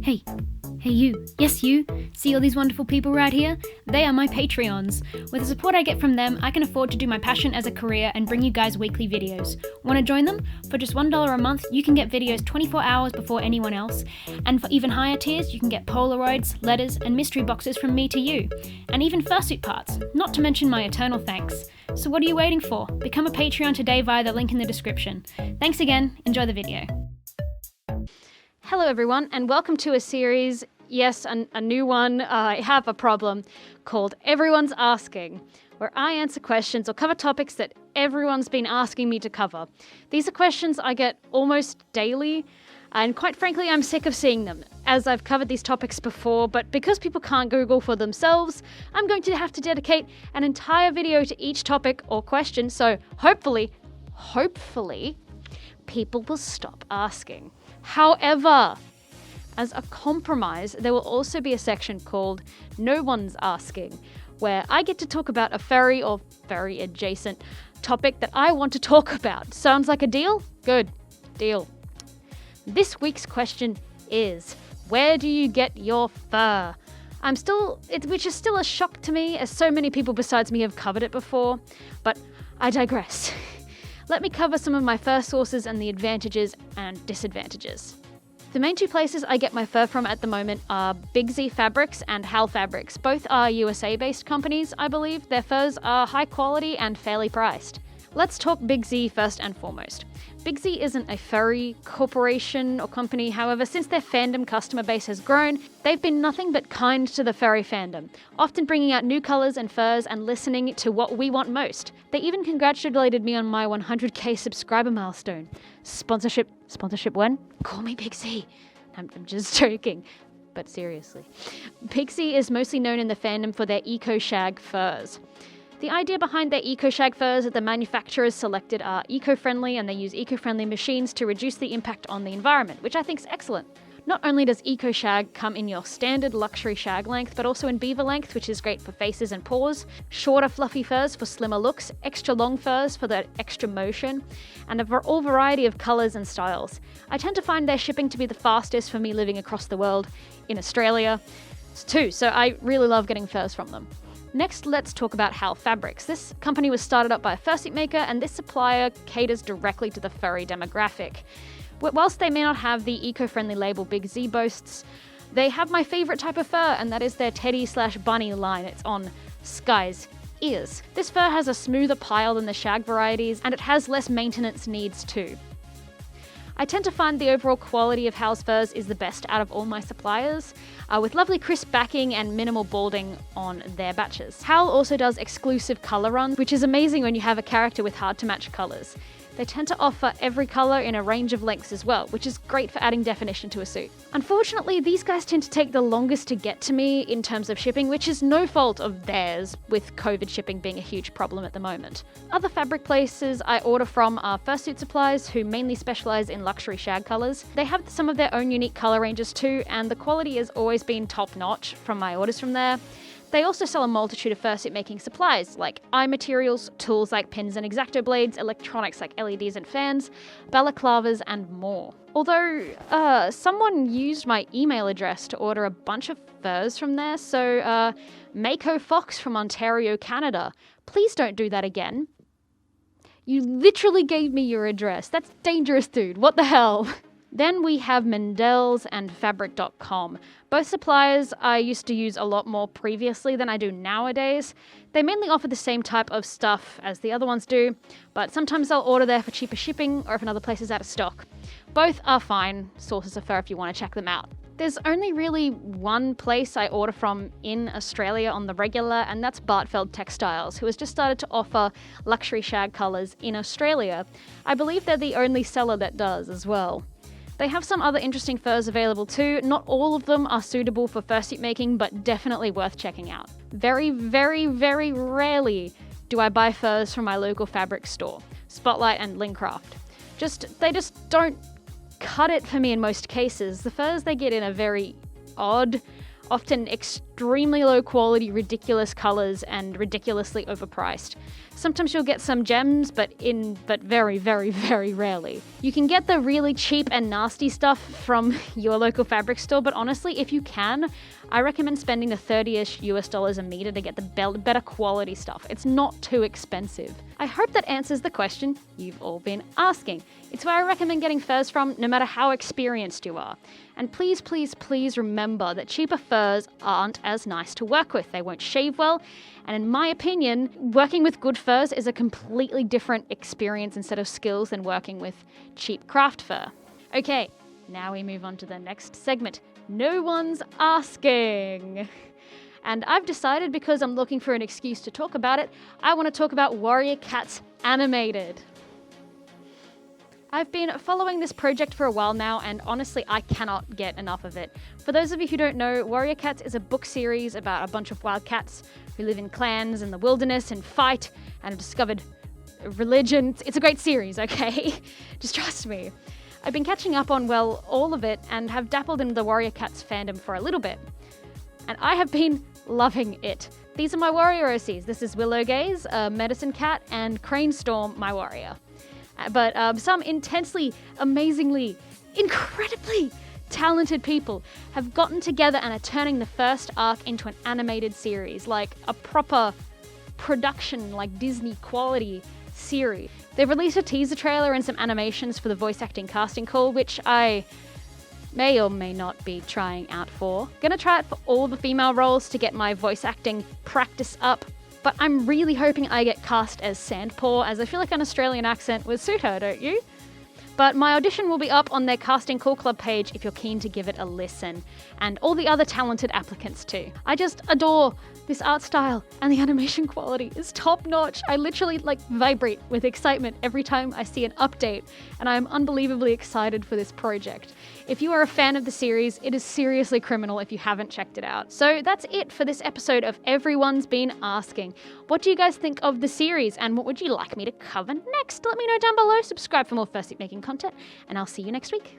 Hey you, yes you, see all these wonderful people right here? They are my Patreons. With the support I get from them, I can afford to do my passion as a career and bring you guys weekly videos. Want to join them? For just $1 a month, you can get videos 24 hours before anyone else. And for even higher tiers, you can get Polaroids, letters, and mystery boxes from me to you. And even fursuit parts, not to mention my eternal thanks. So what are you waiting for? Become a Patreon today via the link in the description. Thanks again, enjoy the video. Hello everyone, and welcome to a series, yes, a new one, I have a problem, called Everyone's Asking, where I answer questions or cover topics that everyone's been asking me to cover. These are questions I get almost daily, and quite frankly I'm sick of seeing them, as I've covered these topics before, but because people can't Google for themselves, I'm going to have to dedicate an entire video to each topic or question, so hopefully, people will stop asking. However, as a compromise, there will also be a section called No One's Asking, where I get to talk about a furry or furry adjacent topic that I want to talk about. Sounds like a deal? Good. Deal. This week's question is, where do you get your fur? Which is still a shock to me, as so many people besides me have covered it before, but I digress. Let me cover some of my fur sources and the advantages and disadvantages. The main two places I get my fur from at the moment are Big Z Fabrics and Hal Fabrics. Both are USA-based companies, I believe. Their furs are high quality and fairly priced. Let's talk Big Z first and foremost. Big Z isn't a furry corporation or company, however, since their fandom customer base has grown, they've been nothing but kind to the furry fandom, often bringing out new colours and furs and listening to what we want most. They even congratulated me on my 100k subscriber milestone. Sponsorship when? Call me Big Z. I'm just joking, but seriously. Big Z is mostly known in the fandom for their eco-shag furs. The idea behind their eco-shag furs that the manufacturers selected are eco-friendly, and they use eco-friendly machines to reduce the impact on the environment, which I think is excellent. Not only does eco-shag come in your standard luxury shag length, but also in beaver length, which is great for faces and paws, shorter fluffy furs for slimmer looks, extra long furs for that extra motion, and all variety of colours and styles. I tend to find their shipping to be the fastest for me living across the world, in Australia too, so I really love getting furs from them. Next, let's talk about Hal Fabrics. This company was started up by a fursuit maker, and this supplier caters directly to the furry demographic. Whilst they may not have the eco-friendly label Big Z boasts, they have my favourite type of fur, and that is their teddy/bunny line. It's on Sky's ears. This fur has a smoother pile than the shag varieties, and it has less maintenance needs too. I tend to find the overall quality of Hal's furs is the best out of all my suppliers, with lovely crisp backing and minimal balding on their batches. Hal also does exclusive colour runs, which is amazing when you have a character with hard to match colours. They tend to offer every colour in a range of lengths as well, which is great for adding definition to a suit. Unfortunately, these guys tend to take the longest to get to me in terms of shipping, which is no fault of theirs, with COVID shipping being a huge problem at the moment. Other fabric places I order from are Fursuit Supplies, who mainly specialise in luxury shag colours. They have some of their own unique colour ranges too, and the quality has always been top-notch from my orders from there. They also sell a multitude of fursuit making supplies, like eye materials, tools like pins and X-Acto blades, electronics like LEDs and fans, balaclavas, and more. Although, someone used my email address to order a bunch of furs from there, so, Mako Fox from Ontario, Canada, please don't do that again. You literally gave me your address. That's dangerous, dude. What the hell? Then we have Mendel's and Fabric.com. Both suppliers I used to use a lot more previously than I do nowadays. They mainly offer the same type of stuff as the other ones do, but sometimes I'll order there for cheaper shipping or if another place is out of stock. Both are fine sources of fur if you want to check them out. There's only really one place I order from in Australia on the regular, and that's Bartfeld Textiles, who has just started to offer luxury shag colours in Australia. I believe they're the only seller that does as well. They have some other interesting furs available too. Not all of them are suitable for fursuit making, but definitely worth checking out. Very, very, very rarely do I buy furs from my local fabric store, Spotlight and Lincraft. They just don't cut it for me in most cases. The furs they get in are very odd. often extremely low quality, ridiculous colors, and ridiculously overpriced. Sometimes you'll get some gems, but very, very, very rarely. You can get the really cheap and nasty stuff from your local fabric store, but honestly, if you can, I recommend spending the $30-ish US a meter to get the better quality stuff. It's not too expensive. I hope that answers the question you've all been asking. It's where I recommend getting furs from, no matter how experienced you are. And please, please, please remember that cheaper furs aren't as nice to work with. They won't shave well, and in my opinion, working with good furs is a completely different experience and set of skills than working with cheap craft fur. Okay, now we move on to the next segment. No one's asking. And I've decided, because I'm looking for an excuse to talk about it, I want to talk about Warrior Cats Animated. I've been following this project for a while now, and honestly, I cannot get enough of it. For those of you who don't know, Warrior Cats is a book series about a bunch of wild cats who live in clans in the wilderness and fight and have discovered religion. It's a great series, okay? Just trust me. I've been catching up on, well, all of it, and have dabbled in the Warrior Cats fandom for a little bit. And I have been loving it. These are my warrior OCs. This is Willow Gaze, Medicine Cat, and Cranestorm, my warrior. But some intensely, amazingly, incredibly talented people have gotten together and are turning the first arc into an animated series, like a proper production, like Disney quality series. They've released a teaser trailer and some animations for the voice acting casting call, which I may or may not be trying out for. Gonna try it for all the female roles to get my voice acting practice up, but I'm really hoping I get cast as Sandpaw, as I feel like an Australian accent would suit her, don't you? But my audition will be up on their Casting Call Club page if you're keen to give it a listen, and all the other talented applicants too. I just adore this art style, and the animation quality is top notch. I literally vibrate with excitement every time I see an update, and I am unbelievably excited for this project. If you are a fan of the series, it is seriously criminal if you haven't checked it out. So that's it for this episode of Everyone's Been Asking. What do you guys think of the series, and what would you like me to cover next? Let me know down below. Subscribe for more fursuit making content, and I'll see you next week.